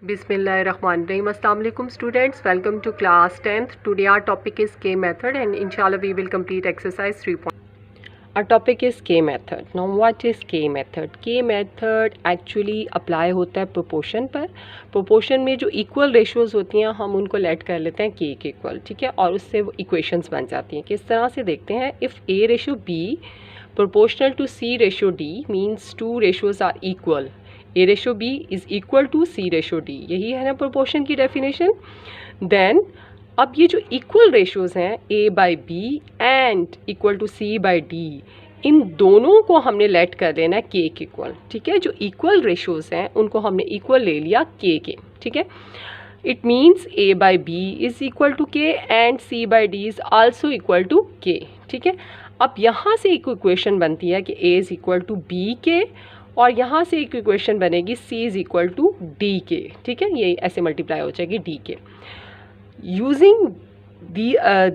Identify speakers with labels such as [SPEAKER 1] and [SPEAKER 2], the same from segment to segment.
[SPEAKER 1] Bismillahirrahmanirrahim. Assalamu alaikum students. Welcome to class 10th. Today our topic is K method and inshallah we will complete exercise 3. Our topic is K method. Now what is K method? K method actually apply होता है proportion पर. Proportion में जो equal ratios होती हैं हम उनको let कर लेते हैं K के equal, ठीक है, और उससे वो equations बन जाती हैं. किस तरह से देखते हैं? If A ratio B proportional to C ratio D means two ratios are equal. A ratio B is equal to C ratio D. यही है ना proportion की definition. Then अब ये जो equal ratios हैं A by B and equal to C by D, इन दोनों को हमने let कर देना है K के equal, ठीक है. जो equal ratios हैं उनको हमने equal ले लिया K के, ठीक है. It means A by B is equal to K and C by D is also equal to K, ठीक है. अब यहाँ से एक इक्वेशन बनती है कि A is equal to B के, और यहाँ से एक इक्वेशन बनेगी C is equal to D के, ठीक है. ये ऐसे मल्टीप्लाई हो जाएगी D के. यूजिंग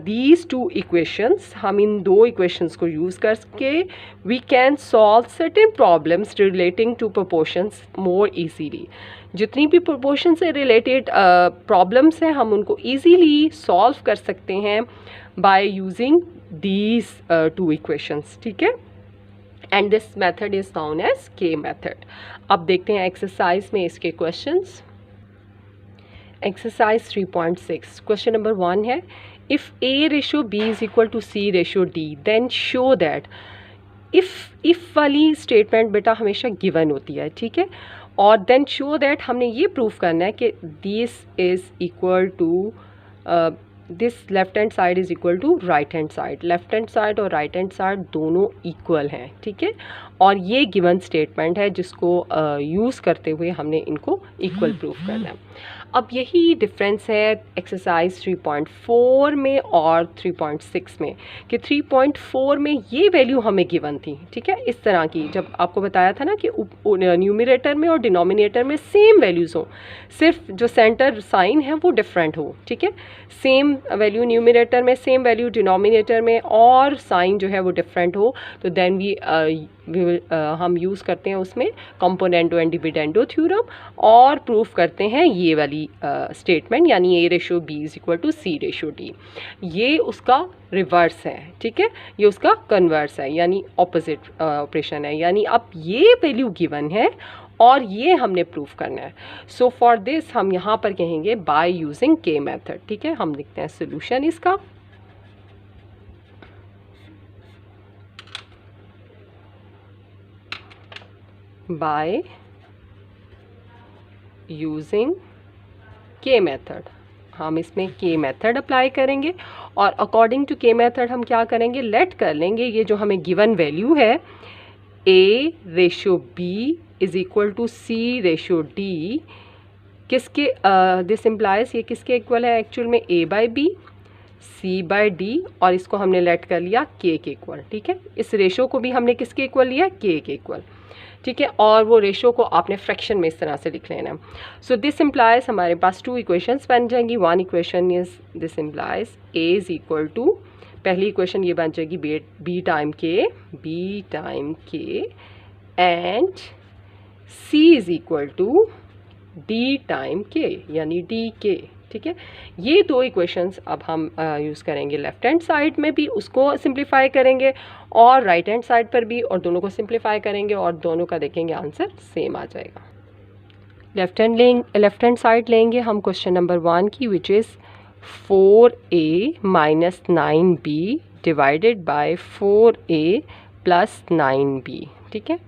[SPEAKER 1] दीज टू इक्वेशंस, हम इन दो इक्वेशंस को यूज़ करके we can solve certain problems relating to proportions more easily. जितनी भी प्रोपोर्शन से रिलेटेड प्रॉब्लम्स हैं हम उनको ईजीली सॉल्व कर सकते हैं by using these two equations, ठीक है. And this method is known as K method. अब देखते हैं एक्सरसाइज में इसके क्वेश्चंस. एक्सरसाइज 3.6 क्वेश्चन नंबर 1 है, if A ratio B is equal to C ratio D then show that. If वाली statement बेटा हमेशा गिवन होती है, ठीक है, और देन शो दैट हमने ये प्रूफ करना है कि this is equal to this left hand side is equal to right hand side. Left hand side और राइट हैंड साइड दोनों इक्वल हैं, ठीक है, और ये गिवन स्टेटमेंट है जिसको यूज़ करते हुए हमने इनको इक्वल प्रूफ करना है. अब यही डिफरेंस है एक्सरसाइज 3.4 में और 3.6 में कि 3.4 में ये वैल्यू हमें गिवन थी, ठीक है, इस तरह की. जब आपको बताया था ना कि न्यूमरेटर में और डिनोमिनेटर में सेम वैल्यूज़ हो, सिर्फ जो सेंटर साइन है वो डिफरेंट हो, ठीक है. सेम वैल्यू न्यूमरेटर में, सेम वैल्यू डिनोमिनेटर में, और साइन जो है वो डिफरेंट हो, तो देन हम यूज़ करते हैं उसमें कंपोनेंडो एंड डिविडेंडो थ्योरम और प्रूफ करते हैं ये वाली स्टेटमेंट, यानी A ratio B is equal to C ratio D. ये उसका रिवर्स है, ठीक है, ये उसका कन्वर्स है, यानी ऑपोजिट ऑपरेशन है. यानी अब ये वैल्यू गिवन है और ये हमने प्रूफ करना है. सो फॉर दिस हम यहाँ पर कहेंगे बाय यूजिंग K मेथड, ठीक है. हम लिखते हैं सोल्यूशन इसका. बाय यूजिंग K मेथड, हम इसमें K मेथड अप्लाई करेंगे और अकॉर्डिंग टू K मेथड हम क्या करेंगे, लेट कर लेंगे ये जो हमें गिवन वैल्यू है A ratio B is equal to C ratio D, किसके दिस इम्प्लाइज ये किसके इक्वल है एक्चुअल में, A by B C by D, और इसको हमने लेट कर लिया K के इक्वल, ठीक है. इस रेशो को भी हमने किसके इक्वल लिया, K के इक्वल, ठीक है, और वो रेशो को आपने फ्रैक्शन में इस तरह से लिख लेना. सो दिस इम्प्लाइज हमारे पास टू इक्वेशंस बन जाएंगी. One equation is this implies A is equal to, पहली इक्वेशन ये बन जाएगी B time K and C is equal to D time K, यानी DK, ठीक है. ये दो इक्वेशंस अब हम यूज़ करेंगे लेफ्ट हैंड साइड में भी, उसको सिंप्लीफाई करेंगे, और राइट हैंड साइड पर भी, और दोनों को सिंप्लीफाई करेंगे और दोनों का देखेंगे आंसर सेम आ जाएगा. लेफ्ट हैंड साइड लेंगे हम क्वेश्चन नंबर 1 की, which is 4A minus 9B divided by 4A plus 9B, ठीक है.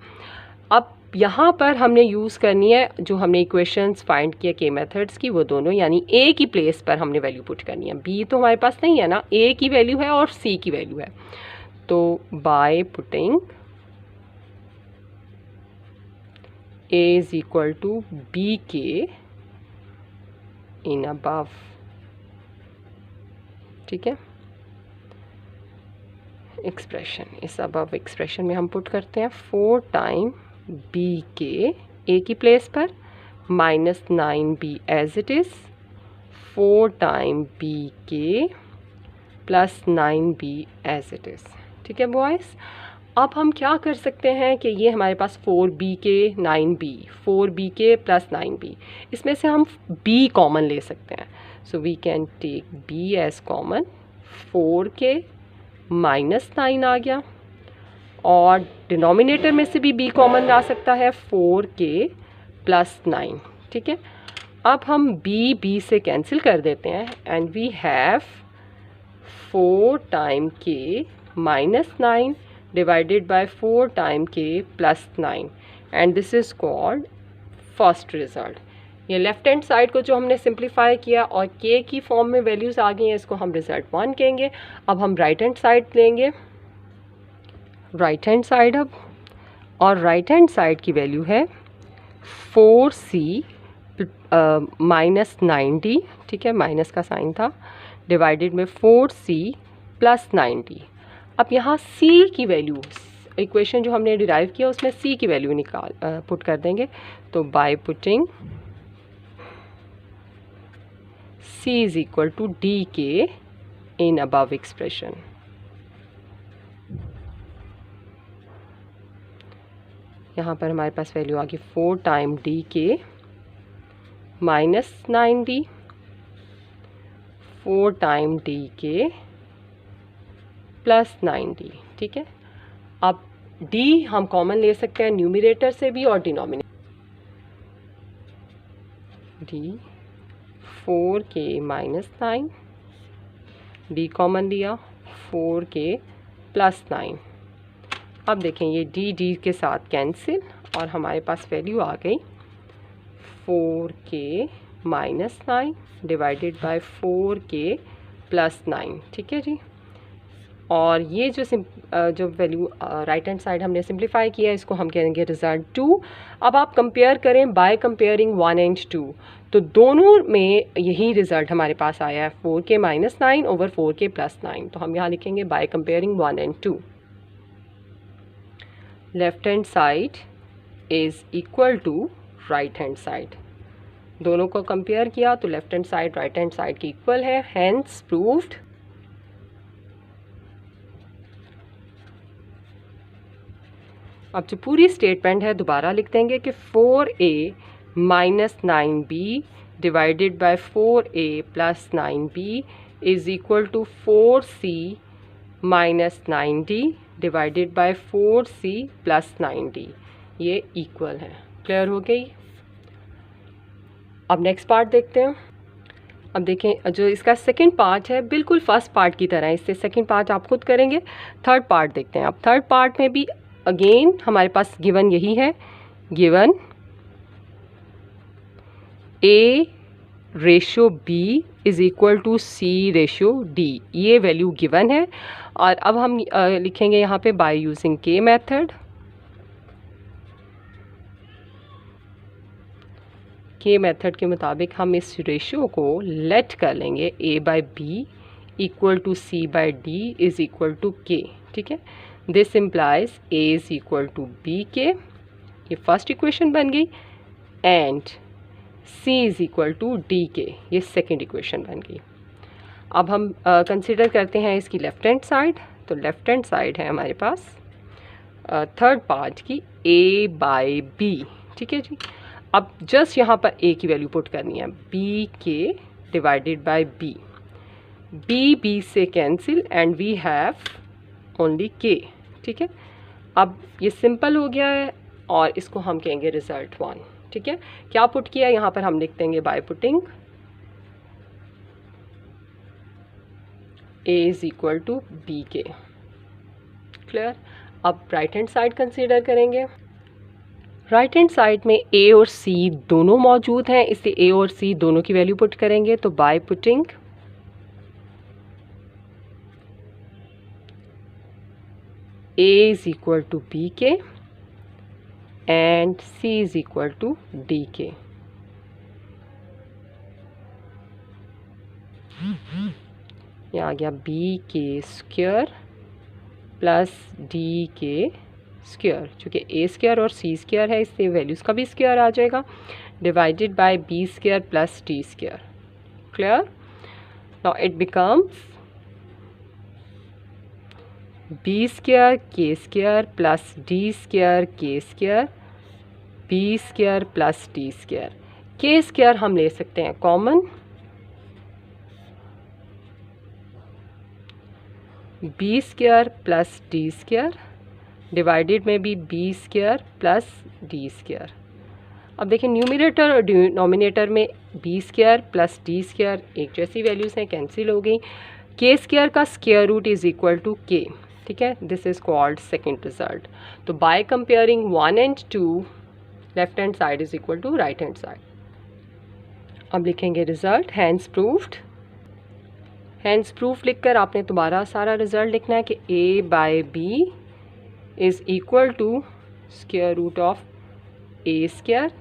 [SPEAKER 1] अब यहाँ पर हमने यूज़ करनी है जो हमने इक्वेशंस फाइंड किया K मेथड्स की, वो दोनों, यानी A की प्लेस पर हमने वैल्यू पुट करनी है. B तो हमारे पास नहीं है ना, A की वैल्यू है और C की वैल्यू है. तो by putting A is equal to BK in above, ठीक है, एक्सप्रेशन, इस अबव एक्सप्रेशन में हम पुट करते हैं 4 टाइम BK A की प्लेस पर minus 9B as it is, 4 time BK plus 9B as it is, ठीक है बॉयज़. अब हम क्या कर सकते हैं कि ये हमारे पास 4b के 9b, 4b के प्लस 9b, इसमें से हम b कॉमन ले सकते हैं. So we can take b as common. 4 के माइनस 9 आ गया, और डिनोमिनेटर में से भी b कॉमन आ सकता है, 4 के प्लस 9. ठीक है, अब हम b से कैंसिल कर देते हैं and we have 4 time k minus 9 divided by 4 time k plus 9, and this is called first result. ये लेफ्ट हैंड साइड को जो हमने सिंप्लीफाई किया और k की फॉर्म में वैल्यूज़ आ गई हैं, इसको हम रिजल्ट 1 कहेंगे. अब हम राइट हैंड साइड लेंगे, राइट हैंड साइड अब, और राइट हैंड साइड की वैल्यू है 4c माइनस 9d. ठीक है, माइनस का साइन था, डिवाइडेड में 4c प्लस 9d. अब यहाँ c की वैल्यू, इक्वेशन जो हमने डिराइव किया उसमें c की वैल्यू पुट कर देंगे. तो by putting c is equal to D K in above expression. यहाँ पर हमारे पास वैल्यू आ गई 4 टाइम डी के माइनस 9d, 4 टाइम डी के प्लस 9d. ठीक है, अब d हम कॉमन ले सकते हैं न्यूमरेटर से भी और डिनोमिनेटर. d 4 के माइनस 9, d कॉमन लिया, 4 के प्लस 9. अब देखें ये d के साथ कैंसिल, और हमारे पास वैल्यू आ गई 4 के माइनस 9 डिवाइडेड बाय 4 के प्लस 9. ठीक है जी, और ये जो वैल्यू राइट हैंड साइड हमने सिंप्लीफाई किया है, इसको हम कहेंगे रिजल्ट 2. अब आप कंपेयर करें बाय कंपेयरिंग 1 एंड 2, तो दोनों में यही रिजल्ट हमारे पास आया है, 4 के माइनस 9 ओवर 4 के प्लस 9. तो हम यहाँ लिखेंगे by comparing 1 and 2. Left hand side is equal to right hand side. दोनों को कंपेयर किया तो left hand side right hand side की इक्वल है, हेंस प्रूव्ड. अब जो पूरी स्टेटमेंट है दोबारा लिख देंगे कि 4a minus 9b divided by 4a plus 9b is equal to 4c minus 9d divided by 4c plus 9d. ये इक्वल है. क्लियर हो गई. अब नेक्स्ट पार्ट देखते हैं. अब देखें जो इसका सेकंड पार्ट है बिल्कुल फर्स्ट पार्ट की तरह, इससे सेकंड पार्ट आप खुद करेंगे. थर्ड पार्ट देखते हैं. अब थर्ड पार्ट में भी अगेन हमारे पास गिवन यही है, given a ratio b is equal to c ratio d. ये वैल्यू गिवन है. और अब हम लिखेंगे यहाँ पे by using k method. K method के मुताबिक हम इस रेशियो को लेट कर लेंगे a by B equal to c by D is equal to k. ठीक है, this implies a is equal to B K. ये फर्स्ट इक्वेशन बन गई, and c is equal to D K, ये second equation बन गई. अब हम कंसिडर करते हैं इसकी लेफ़्ट हैंड साइड. तो लेफ़्ट हैंड साइड है हमारे पास थर्ड पार्ट की a बाई बी. ठीक है जी, अब जस्ट यहाँ पर a की वैल्यू पुट करनी है, b K divided by b. b से cancel and we have only k. ठीक है, अब ये सिंपल हो गया है और इसको हम कहेंगे रिजल्ट 1. ठीक है, क्या पुट किया यहाँ पर हम लिख देंगे by putting a is equal to B K. Clear. अब राइट हैंड साइड कंसीडर करेंगे. राइट हैंड साइड में a और c दोनों मौजूद हैं, इससे a और c दोनों की वैल्यू पुट करेंगे. तो by putting a is equal to B K and c is equal to D के. यहाँ आ गया b K square plus D K square, चूँकि a स्क्वायर और c स्क्वायर है इससे वैल्यूज़ का भी स्क्वायर आ जाएगा, divided by b square plus D square. Clear. Now it becomes B square के स्क्वायर प्लस डी स्क्वायर के square B square plus D square. के स्क्वायर हम ले सकते हैं common, B square plus D square divided में भी B square plus D square. अब देखिए न्यूमरेटर और डिनोमिनेटर में B square plus D square एक जैसी वैल्यूज़ हैं, कैंसिल हो गई। के स्क्वायर का square root is equal to K, ठीक है, this is called second result. तो by comparing 1 and 2 left hand side is equal to right hand side. अब लिखेंगे result hence proved. Hence proof लिखकर आपने दोबारा सारा रिजल्ट लिखना है कि a by B is equal to square root of A square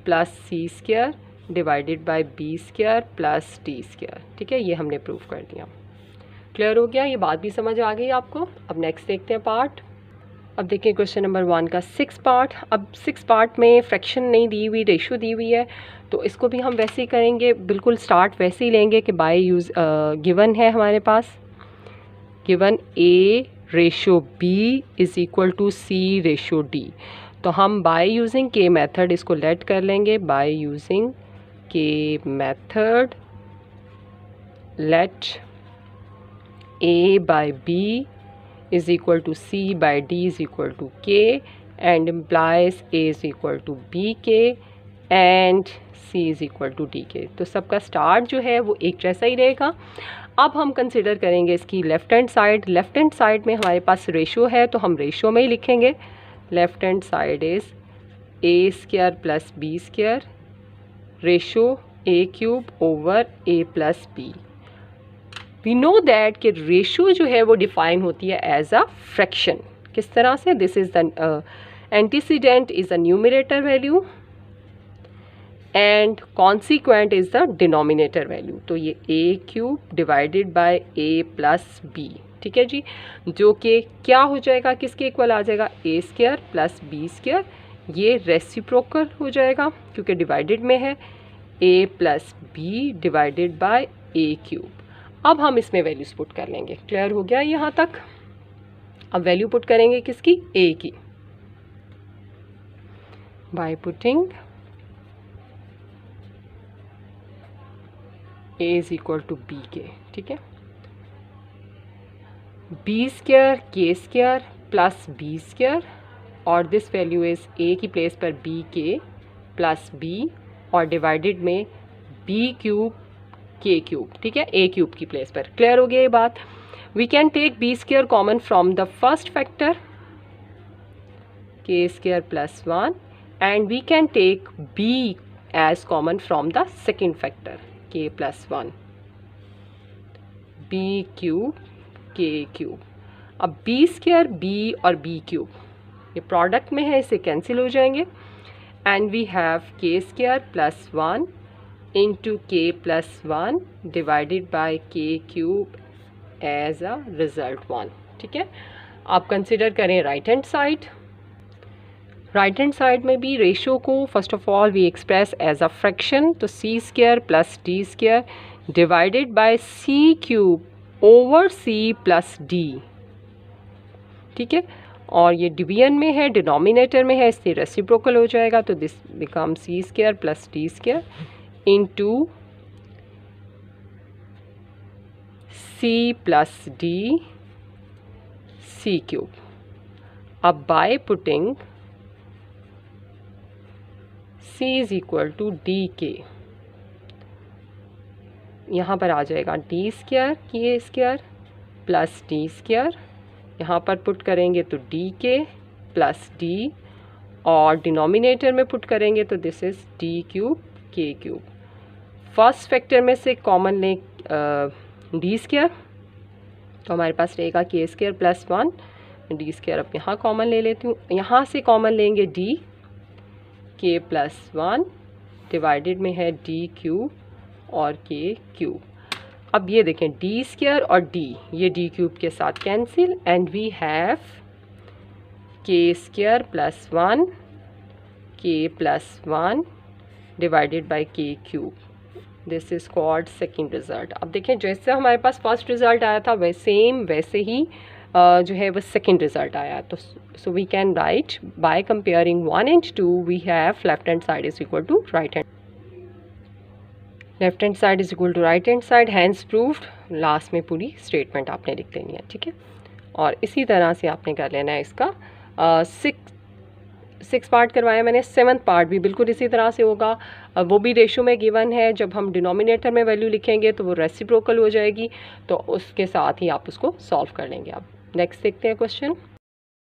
[SPEAKER 1] plus C square divided by B square plus D square. ठीक है, ये हमने प्रूफ कर दिया। क्लियर हो गया, ये बात भी समझ आ गई आपको। अब नेक्स्ट देखते हैं पार्ट। अब देखिए क्वेश्चन नंबर 1 का 6 पार्ट। अब 6 पार्ट में फ्रैक्शन नहीं दी हुई, रेशो दी हुई है, तो इसको भी हम वैसे ही करेंगे, बिल्कुल स्टार्ट वैसे ही लेंगे कि बाय यूज़ गिवन है हमारे पास, given A ratio B is equal to C ratio D. तो हम बाय यूजिंग के मेथड इसको लेट कर लेंगे। By using K method let a by b is equal to c by d is equal to k and implies a is equal to bk and c is equal to dk। तो सबका start जो है वो एक जैसा ही रहेगा। अब हम कंसिडर करेंगे इसकी left hand side. Left hand side में हमारे पास रेशो है, तो हम रेशो में ही लिखेंगे। Left hand side is A square plus B square ratio A cube over A plus B. We know that कि रेशो जो है वो डिफाइन होती है एज अ फ्रैक्शन। किस तरह से? This is the antecedent is a numerator value and consequent is the denominator value. तो ये A cube divided by A plus B, ठीक है जी, जो कि क्या हो जाएगा, किसके इक्वल आ जाएगा, A square plus B square. ये रेसिप्रोकल हो जाएगा क्योंकि डिवाइडेड में है, A plus B divided by A cube. अब हम इसमें वैल्यूज पुट कर लेंगे। क्लियर हो गया यहाँ तक? अब वैल्यू पुट करेंगे किसकी, ए की, by putting A is equal to B K. ठीक है, बी स्क्वायर के स्क्वायर प्लस बी स्क्वायर और दिस वैल्यू इज ए की प्लेस पर बी के प्लस बी और डिवाइडेड में बी क्यूब के क्यूब। ठीक है, ए क्यूब की प्लेस पर। क्लियर हो गया ये बात? We can take B square common from the first factor K square plus 1 and we can take B as common from the second factor K plus 1 B cube के cube. अब B square B और B cube ये product में है, इसे cancel हो जाएंगे and we have K square plus 1 into K plus 1 divided by K cube as a result 1। ठीक है, आप कंसिडर करें right hand side. Right hand side में भी रेशो को first of all we express as a fraction, तो C square plus D square divided by C cube over C plus D. ठीक है, और ये डिवीजन में है, डिनोमिनेटर में है, इससे रेसिप्रोकल हो जाएगा, तो this becomes C square plus D square into C plus D C cube. अब by putting c is equal to D के, यहाँ पर आ जाएगा डी स्क्वायर के स्क्वायर प्लस डी स्क्वायर, यहाँ पर पुट करेंगे तो डी के प्लस डी और डिनोमिनेटर में पुट करेंगे तो दिस इज़ डी क्यूब के क्यूब। फर्स्ट फैक्टर में से कॉमन लें डी स्क्वायर, तो हमारे पास रहेगा के स्क्वायर प्लस 1 डी स्क्वायर। अब यहाँ कॉमन ले लेती हूँ, यहाँ से कॉमन लेंगे डी के प्लस 1 डिवाइडेड में है डी क्यूब और के क्यूब। अब ये देखें डी स्क्वायर और डी, ये डी क्यूब के साथ cancel and we have K square plus 1 के plus 1 divided by K cube. This is called second result. अब देखें जैसे हमारे पास फर्स्ट रिजल्ट आया था वैसे ही जो है वो सेकेंड रिजल्ट आया। तो so we can write by comparing 1 and 2 we have left hand side is equal to right hand, left hand side is equal to right hand side, hence proved. Last में पूरी statement आपने लिख देनी है, ठीक है। और इसी तरह से आपने कर लेना है इसका 6 पार्ट करवाया मैंने, 7th पार्ट भी बिल्कुल इसी तरह से होगा। वो भी रेशो में गिवन है, जब हम डिनोमिनेटर में वैल्यू लिखेंगे तो वो रेसिप्रोकल हो जाएगी, तो उसके साथ ही आप उसको सॉल्व कर लेंगे। अब नेक्स्ट देखते हैं क्वेश्चन।